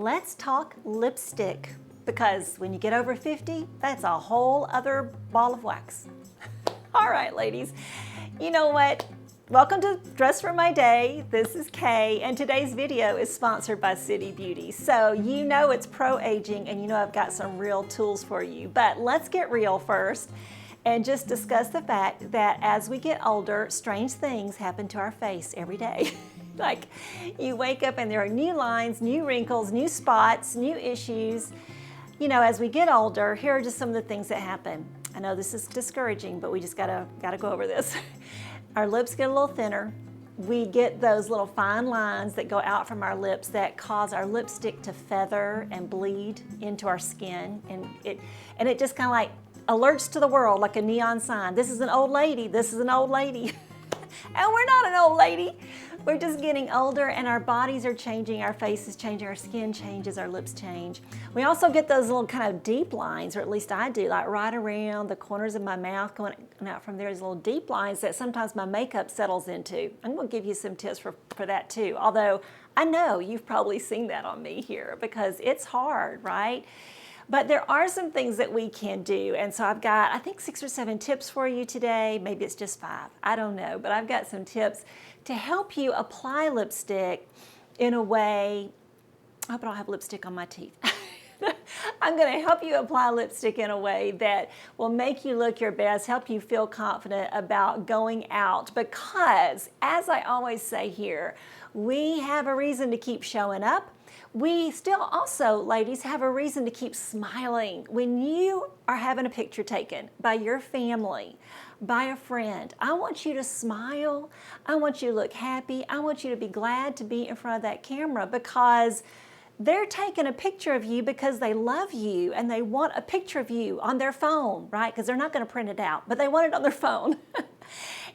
let's talk lipstick, because when you get over 50, that's a whole other ball of wax. All right, ladies, you know what? Welcome to Dress for My Day. This is Kay, and today's video is sponsored by City Beauty. So you know it's pro-aging, and you know I've got some real tools for you. But let's get real first and just discuss the fact that as we get older, strange things happen to our face every day. Like you wake up and there are new lines, new wrinkles, new spots, new issues. You know, as we get older, here are just some of the things that happen. I know this is discouraging, but we just gotta go over this. Our lips get a little thinner. We get those little fine lines that go out from our lips that cause our lipstick to feather and bleed into our skin. And it just kind of like alerts to the world like a neon sign. This is an old lady, this is an old lady. And we're not an old lady. We're just getting older and our bodies are changing, our face is changing, our skin changes, our lips change. We also get those little kind of deep lines, or at least I do, like right around the corners of my mouth going out from there, these little deep lines that sometimes my makeup settles into. I'm gonna give you some tips for that too. Although I know you've probably seen that on me here because it's hard, right? But there are some things that we can do. And so I've got, I think 6 or 7 tips for you today. Maybe it's just 5, I don't know. But I've got some tips to help you apply lipstick in a way, I hope I don't have lipstick on my teeth. I'm gonna help you apply lipstick in a way that will make you look your best, help you feel confident about going out. Because, as I always say here, we have a reason to keep showing up. We still also, ladies, have a reason to keep smiling. When you are having a picture taken by your family, by a friend, I want you to smile. I want you to look happy. I want you to be glad to be in front of that camera because they're taking a picture of you because they love you and they want a picture of you on their phone, right? Because they're not going to print it out, but they want it on their phone.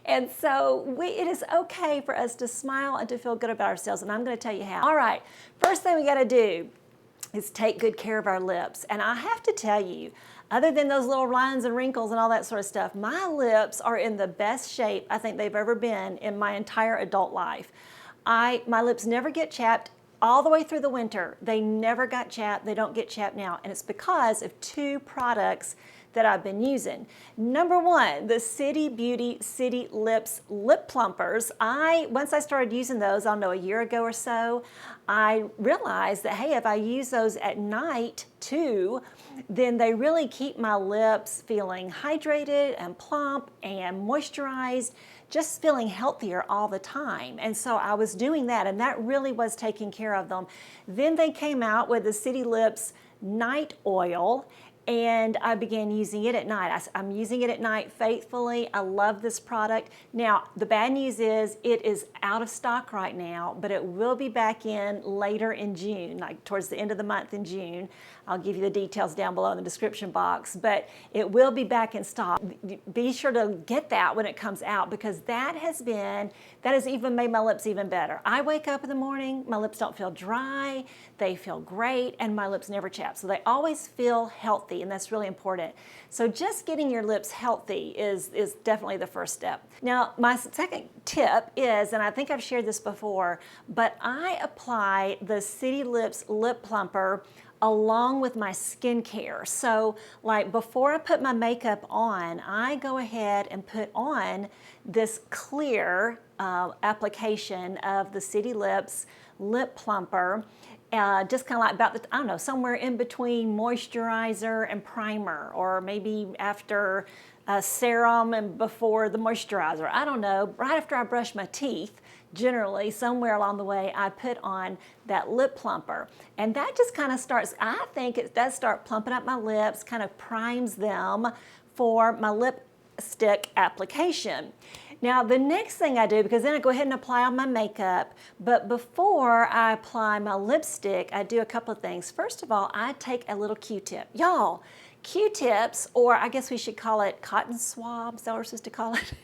And so it is okay for us to smile and to feel good about ourselves, and I'm going to tell you how. All right, first thing we got to do is take good care of our lips. And I have to tell you, other than those little lines and wrinkles and all that sort of stuff, my lips are in the best shape I think they've ever been in my entire adult life. My lips never get chapped. All the way through the winter, they never got chapped. They don't get chapped now, and it's because of 2 products that I've been using. Number 1, the City Beauty City Lips Lip Plumpers. Once I started using those, I don't know, a year ago or so, I realized that, hey, if I use those at night too, then they really keep my lips feeling hydrated and plump and moisturized, just feeling healthier all the time. And so I was doing that, and that really was taking care of them. Then they came out with the City Lips Night Oil, and I began using it at night. I'm using it at night faithfully. I love this product. Now, the bad news is it is out of stock right now, but it will be back in later in June, like towards the end of the month in June. I'll give you the details down below in the description box, but it will be back in stock. Be sure to get that when it comes out because that has even made my lips even better. I wake up in the morning, my lips don't feel dry, they feel great, and my lips never chap. So they always feel healthy, and that's really important. So just getting your lips healthy is definitely the first step. Now, my second tip is, and I think I've shared this before, but I apply the City Lips Lip Plumper along with my skincare. So like before I put my makeup on, I go ahead and put on this clear application of the City Lips Lip Plumper, just kind of like about I don't know, somewhere in between moisturizer and primer, or maybe after a serum and before the moisturizer. I don't know, right after I brush my teeth, generally somewhere along the way I put on that lip plumper, and that just kind of starts, I think it does start plumping up my lips, kind of primes them for my lipstick application. Now the next thing I do, because then I go ahead and apply all my makeup, but before I apply my lipstick, I do a couple of things. First of all, I take a little Q-tip. Y'all, Q-tips, or I guess we should call it cotton swabs, that we're supposed to call it.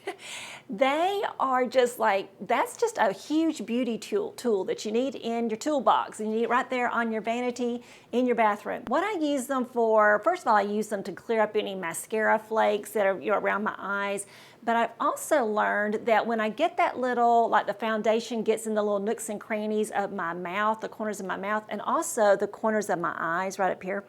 They are just like, that's just a huge beauty tool that you need in your toolbox. And you need it right there on your vanity in your bathroom. What I use them for, first of all, I use them to clear up any mascara flakes that are around my eyes. But I've also learned that when I get that little, like the foundation gets in the little nooks and crannies of my mouth, the corners of my mouth, and also the corners of my eyes right up here,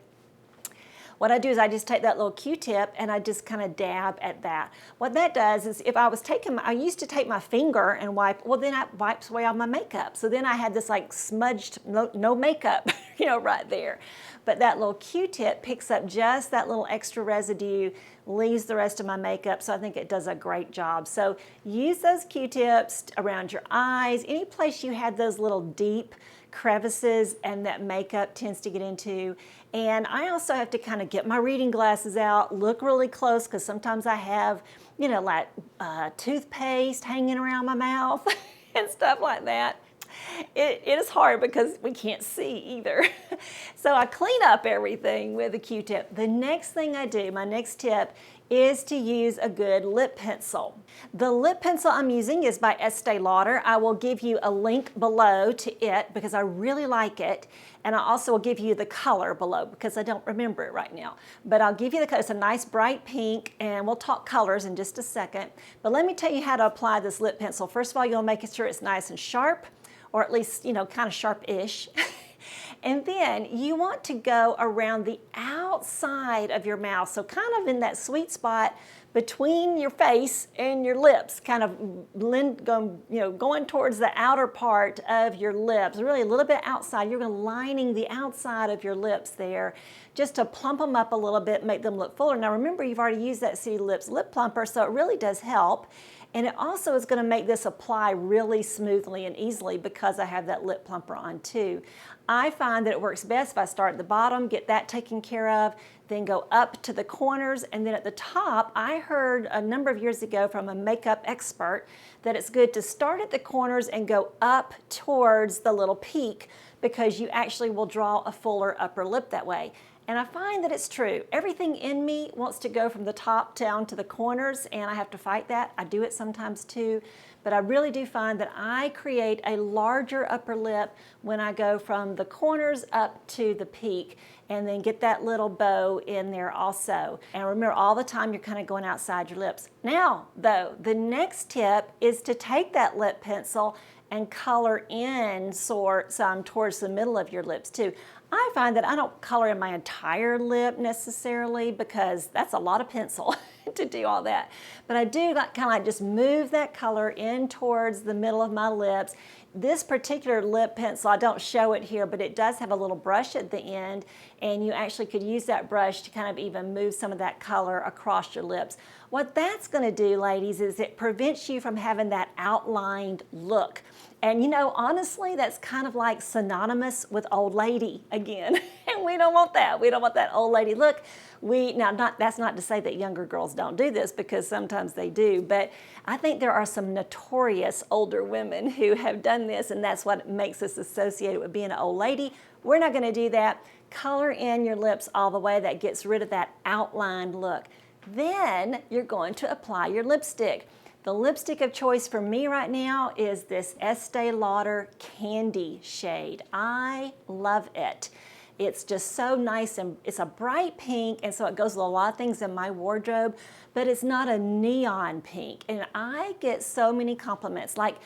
what I do is I just take that little Q-tip and I just kind of dab at that. What that does is if I was taking, I used to take my finger and wipe, well then it wipes away all my makeup. So then I had this like smudged, no makeup, right there. But that little Q-tip picks up just that little extra residue, leaves the rest of my makeup, so I think it does a great job. So use those Q-tips around your eyes, any place you had those little deep crevices and that makeup tends to get into. And I also have to kind of get my reading glasses out, look really close, because sometimes I have, like toothpaste hanging around my mouth and stuff like that. It is hard because we can't see either. So I clean up everything with a Q-tip. The next thing I do, my next tip, is to use a good lip pencil. The lip pencil I'm using is by Estee Lauder. I will give you a link below to it because I really like it. And I also will give you the color below because I don't remember it right now. But I'll give you the color. It's a nice bright pink, and we'll talk colors in just a second. But let me tell you how to apply this lip pencil. First of all, you'll make sure it's nice and sharp, or at least, kind of sharp-ish. And then you want to go around the outside of your mouth, so kind of in that sweet spot between your face and your lips, kind of going towards the outer part of your lips, really a little bit outside. You're lining the outside of your lips there just to plump them up a little bit, make them look fuller. Now remember, you've already used that City Lips lip plumper, so it really does help. And it also is going to make this apply really smoothly and easily because I have that lip plumper on too. I find that it works best if I start at the bottom, get that taken care of, then go up to the corners, and then at the top, I heard a number of years ago from a makeup expert that it's good to start at the corners and go up towards the little peak because you actually will draw a fuller upper lip that way. And I find that it's true. Everything in me wants to go from the top down to the corners, and I have to fight that. I do it sometimes too, but I really do find that I create a larger upper lip when I go from the corners up to the peak, and then get that little bow in there also. And remember, all the time you're kind of going outside your lips. Now, though, the next tip is to take that lip pencil and color in some towards the middle of your lips too. I find that I don't color in my entire lip necessarily because that's a lot of pencil to do all that. But I do kind of like just move that color in towards the middle of my lips. This particular lip pencil, I don't show it here, but it does have a little brush at the end, and you actually could use that brush to kind of even move some of that color across your lips. What that's going to do, ladies, is it prevents you from having that outlined look. And honestly, that's kind of like synonymous with old lady again. And we don't want that. We don't want that old lady look. That's not to say that younger girls don't do this, because sometimes they do, but I think there are some notorious older women who have done this, and that's what makes us associated with being an old lady. We're not going to do that. Color in your lips all the way. That gets rid of that outlined look. Then you're going to apply your lipstick. The lipstick of choice for me right now is this Estee Lauder Candy shade. I love it. It's just so nice, and it's a bright pink, and so it goes with a lot of things in my wardrobe, but it's not a neon pink. And I get so many compliments. Like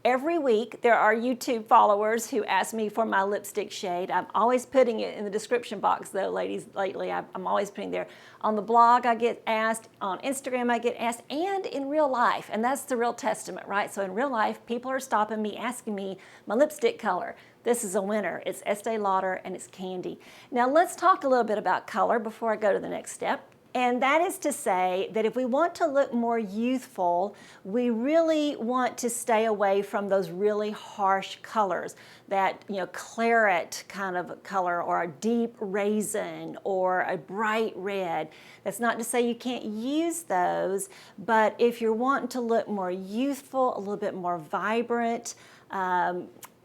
every week, there are YouTube followers who ask me for my lipstick shade. I'm always putting it in the description box though, ladies, lately. I'm always putting there. On the blog, I get asked. On Instagram, I get asked. And in real life. And that's the real testament, right? So in real life, people are stopping me, asking me my lipstick color. This is a winner. It's Estee Lauder, and it's Candy. Now let's talk a little bit about color before I go to the next step. And that is to say that if we want to look more youthful, we really want to stay away from those really harsh colors, that claret kind of color, or a deep raisin, or a bright red. That's not to say you can't use those, but if you're wanting to look more youthful, a little bit more vibrant,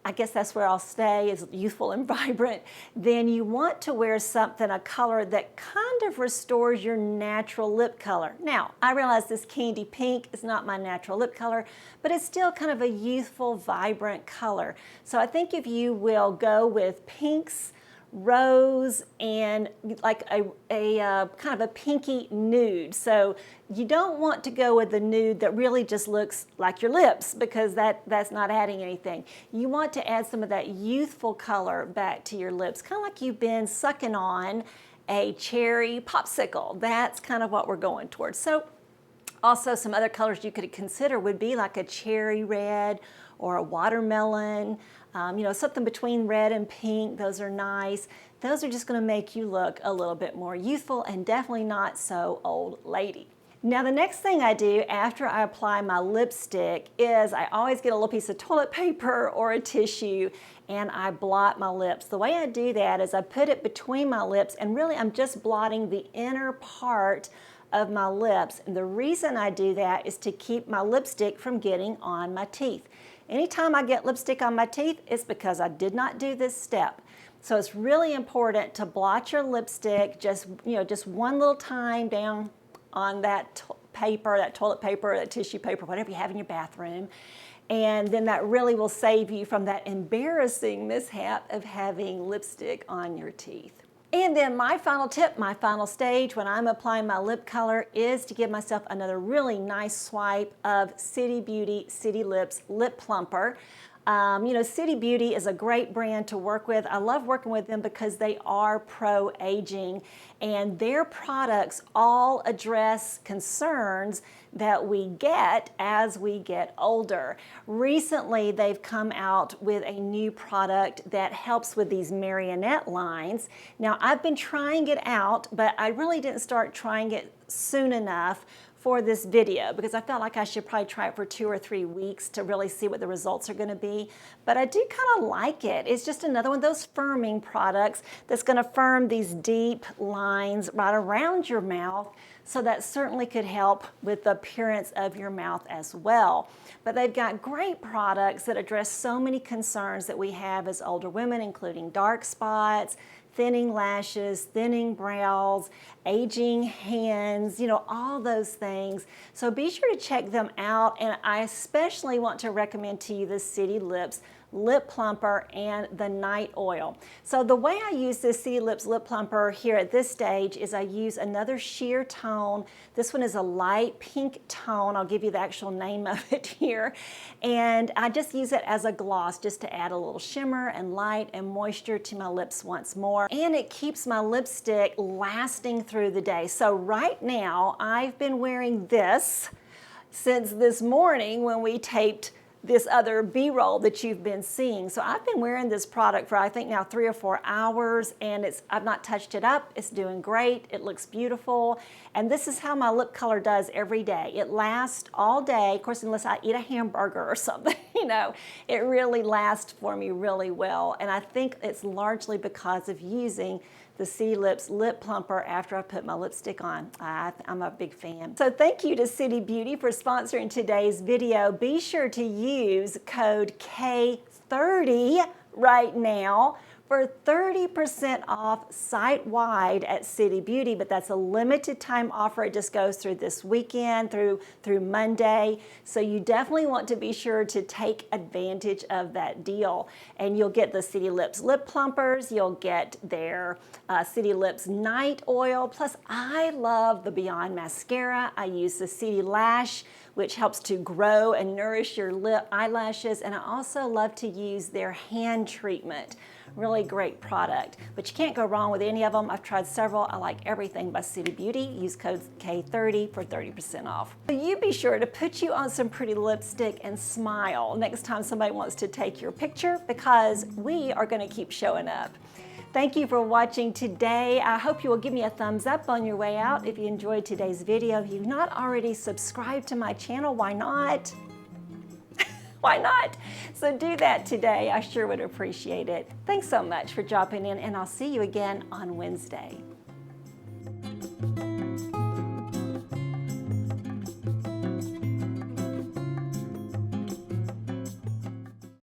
I guess that's where I'll stay, is youthful and vibrant, then you want to wear something, a color that kind of restores your natural lip color. Now, I realize this candy pink is not my natural lip color, but it's still kind of a youthful, vibrant color. So I think if you will go with pinks, rose, and like a kind of a pinky nude. So you don't want to go with the nude that really just looks like your lips, because that's not adding anything. You want to add some of that youthful color back to your lips, kind of like you've been sucking on a cherry popsicle. That's kind of what we're going towards. So also some other colors you could consider would be like a cherry red or a watermelon, you know, something between red and pink. Those are nice. Those are just going to make you look a little bit more youthful and definitely not so old lady. Now the next thing I do after I apply my lipstick is I always get a little piece of toilet paper or a tissue and I blot my lips. The way I do that is I put it between my lips, and really I'm just blotting the inner part of my lips. And the reason I do that is to keep my lipstick from getting on my teeth. Anytime I get lipstick on my teeth, it's because I did not do this step. So it's really important to blot your lipstick just one little time down on that paper, that toilet paper, that tissue paper, whatever you have in your bathroom. And then that really will save you from that embarrassing mishap of having lipstick on your teeth. And then my final tip, my final stage when I'm applying my lip color is to give myself another really nice swipe of City Beauty City Lips Lip Plumper. You know, City Beauty is a great brand to work with. I love working with them because they are pro-aging, and their products all address concerns that we get as we get older. Recently, they've come out with a new product that helps with these marionette lines. Now, I've been trying it out, but I really didn't start trying it soon enough for this video because I felt like I should probably try it for 2 or 3 weeks to really see what the results are going to be. But I do kind of like it. It's just another one of those firming products that's going to firm these deep lines right around your mouth. So that certainly could help with the appearance of your mouth as well. But they've got great products that address so many concerns that we have as older women, including dark spots, thinning lashes, thinning brows, aging hands, you know, all those things. So be sure to check them out. And I especially want to recommend to you the City Lips Lip Plumper and the Night Oil. So the way I use this City Lips Lip Plumper here at this stage is I use another sheer tone. This one is a light pink tone. I'll give you the actual name of it here. And I just use it as a gloss just to add a little shimmer and light and moisture to my lips once more. And it keeps my lipstick lasting through the day. So right now I've been wearing this since this morning when we taped this other B-roll that you've been seeing. So I've been wearing this product for I think now 3 or 4 hours, and I've not touched it up. It's doing great. It looks beautiful. And this is how my lip color does every day. It lasts all day, of course, unless I eat a hamburger or something, you know. It really lasts for me really well. And I think it's largely because of using the City Lips Lip Plumper after I put my lipstick on. I'm a big fan. So thank you to City Beauty for sponsoring today's video. Be sure to use code K30 right now for 30% off site-wide at City Beauty, but that's a limited time offer. It just goes through this weekend, through Monday. So you definitely want to be sure to take advantage of that deal. And you'll get the City Lips Lip Plumpers, you'll get their City Lips Night Oil, plus I love the Beyond Mascara. I use the City Lash, which helps to grow and nourish your eyelashes, and I also love to use their hand treatment. Really great product, but you can't go wrong with any of them. I've tried several. I like everything by City Beauty. Use code K30 for 30% off. So you be sure to put you on some pretty lipstick and smile next time somebody wants to take your picture, because we are going to keep showing up. Thank you for watching today. I hope you will give me a thumbs up on your way out if you enjoyed today's video. If you've not already subscribed to my channel, why not? Why not? So do that today. I sure would appreciate it. Thanks so much for dropping in, and I'll see you again on Wednesday.